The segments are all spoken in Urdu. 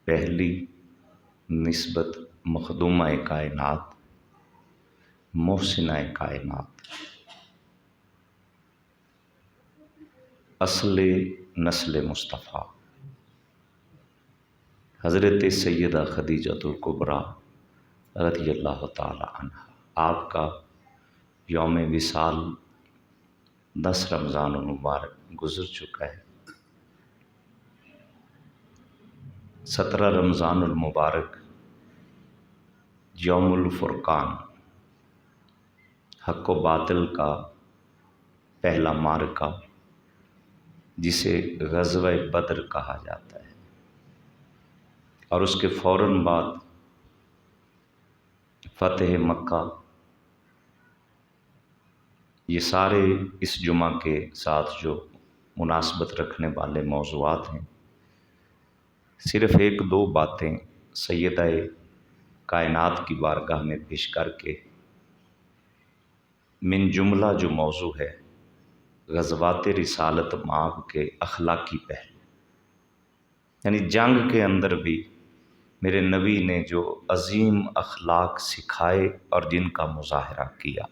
پہلی نسبت مخدومہ کائنات، محسنہ کائنات، اصل نسل مصطفیٰ حضرت سیدہ خدیجۃ الکبریٰ رضی اللہ تعالی عنہ، آپ کا یوم وصال 10 رمضان المبارک گزر چکا ہے۔ 17 رمضان المبارک یوم الفرقان، حق و باطل کا پہلا معرکہ جسے غزوہ بدر کہا جاتا ہے، اور اس کے فوراً بعد فتح مکہ، یہ سارے اس جمعہ کے ساتھ جو مناسبت رکھنے والے موضوعات ہیں۔ صرف 1-2 باتیں سیدہ کائنات کی بارگاہ میں پیش کر کے، من جملہ جو موضوع ہے غزوات رسالت مآب کے اخلاقی پہلو، یعنی جنگ کے اندر بھی میرے نبی نے جو عظیم اخلاق سکھائے اور جن کا مظاہرہ کیا،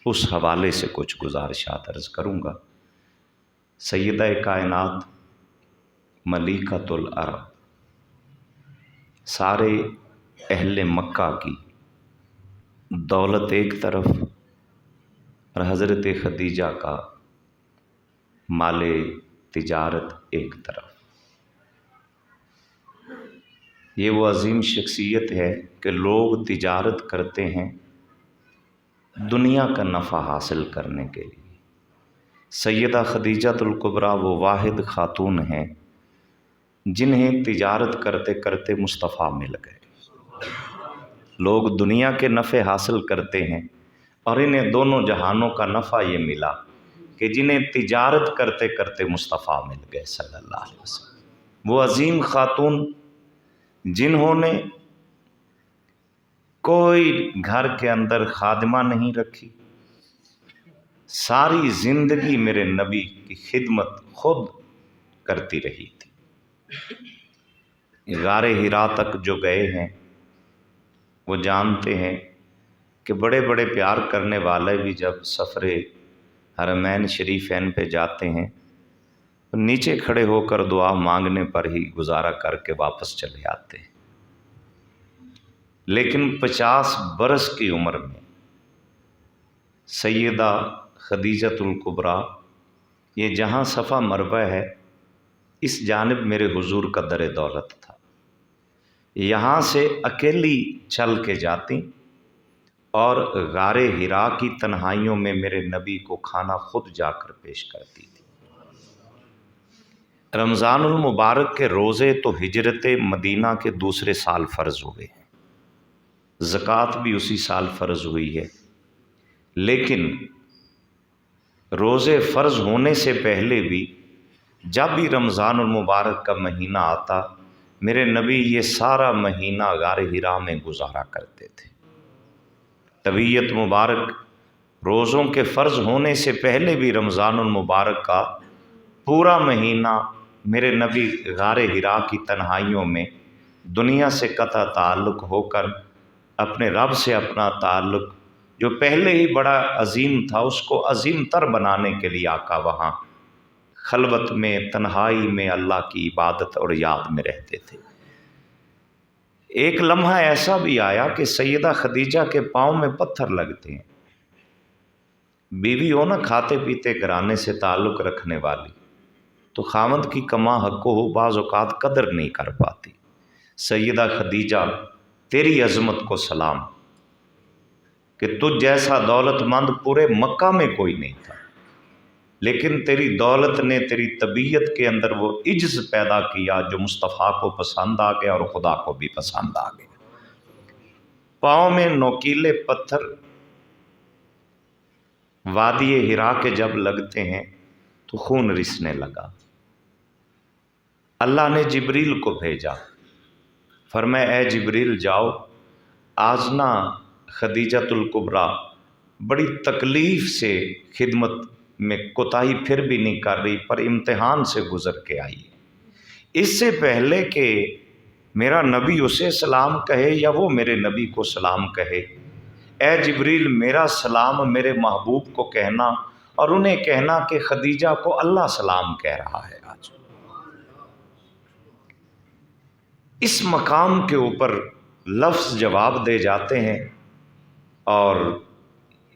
اس حوالے سے کچھ گزارشات عرض کروں گا۔ سیدہ کائنات ملیکۃ العرب، سارے اہل مکہ کی دولت ایک طرف اور حضرت خدیجہ کا مال تجارت ایک طرف۔ یہ وہ عظیم شخصیت ہے کہ لوگ تجارت کرتے ہیں دنیا کا نفع حاصل کرنے کے لیے۔ سیدہ خدیجۃ الکبریٰ وہ واحد خاتون ہیں جنہیں تجارت کرتے کرتے مصطفیٰ مل گئے۔ لوگ دنیا کے نفع حاصل کرتے ہیں اور انہیں دونوں جہانوں کا نفع یہ ملا کہ جنہیں تجارت کرتے کرتے مصطفیٰ مل گئے صلی اللہ علیہ وسلم۔ وہ عظیم خاتون جنہوں نے کوئی گھر کے اندر خادمہ نہیں رکھی، ساری زندگی میرے نبی کی خدمت خود کرتی رہی تھی۔ غار حرا تک جو گئے ہیں وہ جانتے ہیں کہ بڑے بڑے پیار کرنے والے بھی جب سفر حرمین شریفین پہ جاتے ہیں تو نیچے کھڑے ہو کر دعا مانگنے پر ہی گزارا کر کے واپس چلے آتے ہیں۔ لیکن 50 برس کی عمر میں سیدہ خدیجۃ الکبریٰ، یہ جہاں صفا مروہ ہے اس جانب میرے حضور کا در دولت تھا، یہاں سے اکیلی چل کے جاتی اور غار حرا کی تنہائیوں میں میرے نبی کو کھانا خود جا کر پیش کرتی تھی۔ رمضان المبارک کے روزے تو ہجرت مدینہ کے دوسرے سال فرض ہوئے ہیں، زکوٰۃ بھی اسی سال فرض ہوئی ہے، لیکن روزے فرض ہونے سے پہلے بھی جب بھی رمضان المبارک کا مہینہ آتا، میرے نبی یہ سارا مہینہ غار حرا میں گزارا کرتے تھے۔ طبیعت مبارک روزوں کے فرض ہونے سے پہلے بھی رمضان المبارک کا پورا مہینہ میرے نبی غار حرا کی تنہائیوں میں دنیا سے قطع تعلق ہو کر اپنے رب سے اپنا تعلق جو پہلے ہی بڑا عظیم تھا اس کو عظیم تر بنانے کے لیے آقا وہاں خلوت میں، تنہائی میں اللہ کی عبادت اور یاد میں رہتے تھے۔ ایک لمحہ ایسا بھی آیا کہ سیدہ خدیجہ کے پاؤں میں پتھر لگتے ہیں۔ بیوی ہو نا کھاتے پیتے گھرانے سے تعلق رکھنے والی، تو خاوند کی کما حق ہو بعض اوقات قدر نہیں کر پاتی۔ سیدہ خدیجہ تیری عظمت کو سلام کہ تجھ جیسا دولت مند پورے مکہ میں کوئی نہیں تھا، لیکن تیری دولت نے تیری طبیعت کے اندر وہ عجز پیدا کیا جو مصطفیٰ کو پسند آ گیا اور خدا کو بھی پسند آ گیا۔ پاؤں میں نوکیلے پتھر وادی حرا کے جب لگتے ہیں تو خون رسنے لگا۔ اللہ نے جبریل کو بھیجا، فرمایا اے جبریل جاؤ، آج نا خدیجۃ الکبریٰ بڑی تکلیف سے خدمت میں کوتاہی پھر بھی نہیں کر رہی، پر امتحان سے گزر کے آئی۔ اس سے پہلے کہ میرا نبی اسے سلام کہے یا وہ میرے نبی کو سلام کہے۔ اے جبریل میرا سلام میرے محبوب کو کہنا اور انہیں کہنا کہ خدیجہ کو اللہ سلام کہہ رہا ہے آج۔ اس مقام کے اوپر لفظ جواب دے جاتے ہیں اور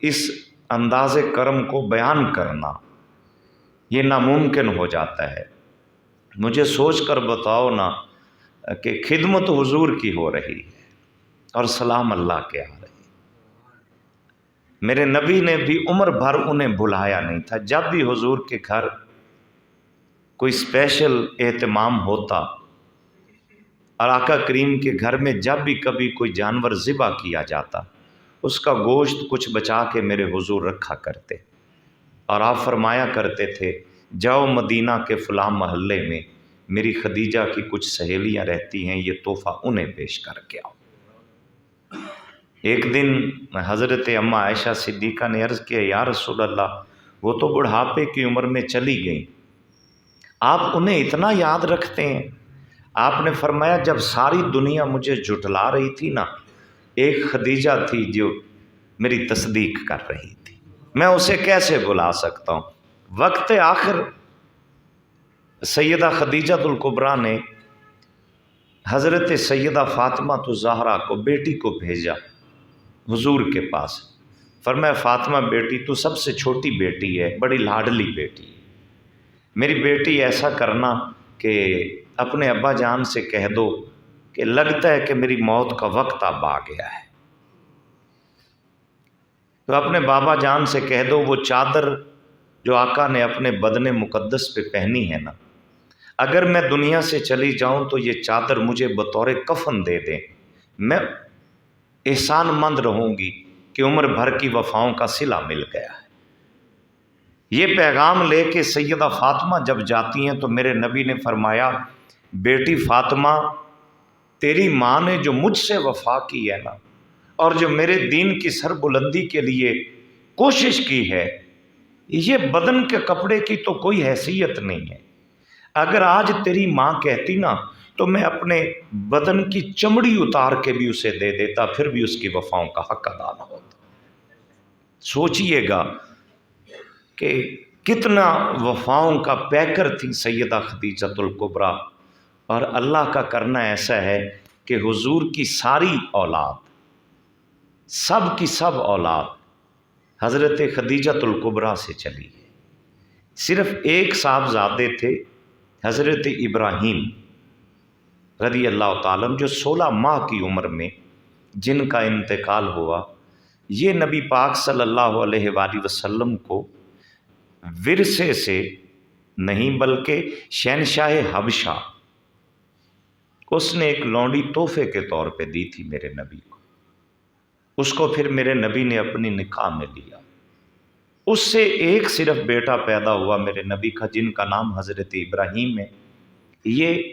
اس انداز کرم کو بیان کرنا یہ ناممکن ہو جاتا ہے۔ مجھے سوچ کر بتاؤ نا کہ خدمت حضور کی ہو رہی ہے اور سلام اللہ کے آ رہی ہے۔ میرے نبی نے بھی عمر بھر انہیں بلایا نہیں تھا۔ جب بھی حضور کے گھر کوئی اسپیشل اہتمام ہوتا اور آقا کریم کے گھر میں جب بھی کبھی کوئی جانور ذبح کیا جاتا، اس کا گوشت کچھ بچا کے میرے حضور رکھا کرتے اور آپ فرمایا کرتے تھے جاؤ مدینہ کے فلاں محلے میں میری خدیجہ کی کچھ سہیلیاں رہتی ہیں، یہ تحفہ انہیں پیش کر کے آؤ۔ ایک دن حضرت اماں عائشہ صدیقہ نے عرض کیا یا رسول اللہ وہ تو بڑھاپے کی عمر میں چلی گئیں، آپ انہیں اتنا یاد رکھتے ہیں؟ آپ نے فرمایا جب ساری دنیا مجھے جھٹلا رہی تھی نا، ایک خدیجہ تھی جو میری تصدیق کر رہی تھی، میں اسے کیسے بلا سکتا ہوں۔ وقت آخر سیدہ خدیجہ الکبریٰ نے حضرت سیدہ فاطمہ الزہرا کو بیٹی کو بھیجا حضور کے پاس۔ فرمایا فاطمہ بیٹی تو سب سے چھوٹی بیٹی ہے، بڑی لاڈلی بیٹی ہے، میری بیٹی ایسا کرنا کہ اپنے ابا جان سے کہہ دو کہ لگتا ہے کہ میری موت کا وقت اب آ گیا ہے، تو اپنے بابا جان سے کہہ دو وہ چادر جو آقا نے اپنے بدن مقدس پہ پہنی ہے نا، اگر میں دنیا سے چلی جاؤں تو یہ چادر مجھے بطور کفن دے دیں، میں احسان مند رہوں گی کہ عمر بھر کی وفاؤں کا صلہ مل گیا ہے۔ یہ پیغام لے کے سیدہ فاطمہ جب جاتی ہیں تو میرے نبی نے فرمایا بیٹی فاطمہ تیری ماں نے جو مجھ سے وفا کی ہے نا اور جو میرے دین کی سر بلندی کے لیے کوشش کی ہے، یہ بدن کے کپڑے کی تو کوئی حیثیت نہیں ہے۔ اگر آج تیری ماں کہتی نا تو میں اپنے بدن کی چمڑی اتار کے بھی اسے دے دیتا، پھر بھی اس کی وفاؤں کا حق ادا نہ ہوتا۔ سوچئے گا کہ کتنا وفاؤں کا پیکر تھی سیدہ خدیجہ الکبریٰ، اور اللہ کا کرنا ایسا ہے کہ حضور کی ساری اولاد، سب کی سب اولاد حضرت خدیجہ الکبریٰ سے چلی ہے۔ صرف ایک صاحبزادے تھے حضرت ابراہیم رضی اللہ تعالیٰ عنہ جو 16 ماہ کی عمر میں جن کا انتقال ہوا، یہ نبی پاک صلی اللہ علیہ وآلہ وسلم کو ورثے سے نہیں بلکہ شہنشاہ حبشہ اس نے ایک لونڈی تحفے کے طور پہ دی تھی میرے نبی کو، اس کو پھر میرے نبی نے اپنی نکاح میں لیا، اس سے ایک صرف بیٹا پیدا ہوا میرے نبی کا جن کا نام حضرت ابراہیم ہے۔ یہ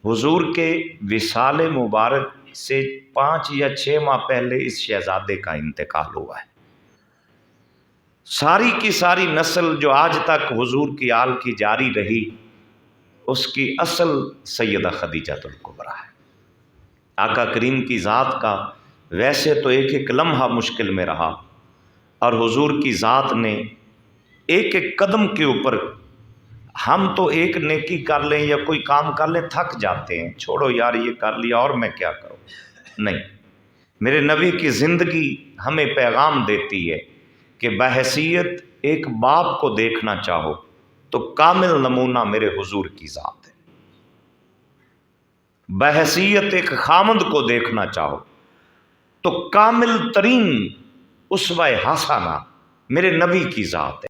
حضور کے وصال مبارک سے 5 یا 6 ماہ پہلے اس شہزادے کا انتقال ہوا ہے۔ ساری کی ساری نسل جو آج تک حضور کی آل کی جاری رہی، اس کی اصل سیدہ خدیجہ الکبریٰ ہے۔ آقا کریم کی ذات کا ویسے تو ایک ایک لمحہ مشکل میں رہا، اور حضور کی ذات نے ایک ایک قدم کے اوپر، ہم تو ایک نیکی کر لیں یا کوئی کام کر لیں تھک جاتے ہیں، چھوڑو یار یہ کر لیا اور میں کیا کروں، نہیں، میرے نبی کی زندگی ہمیں پیغام دیتی ہے کہ بحیثیت ایک باپ کو دیکھنا چاہو تو کامل نمونہ میرے حضور کی ذات ہے، بحیثیت ایک خامند کو دیکھنا چاہو تو کامل ترین اسوہ حسنہ میرے نبی کی ذات ہے۔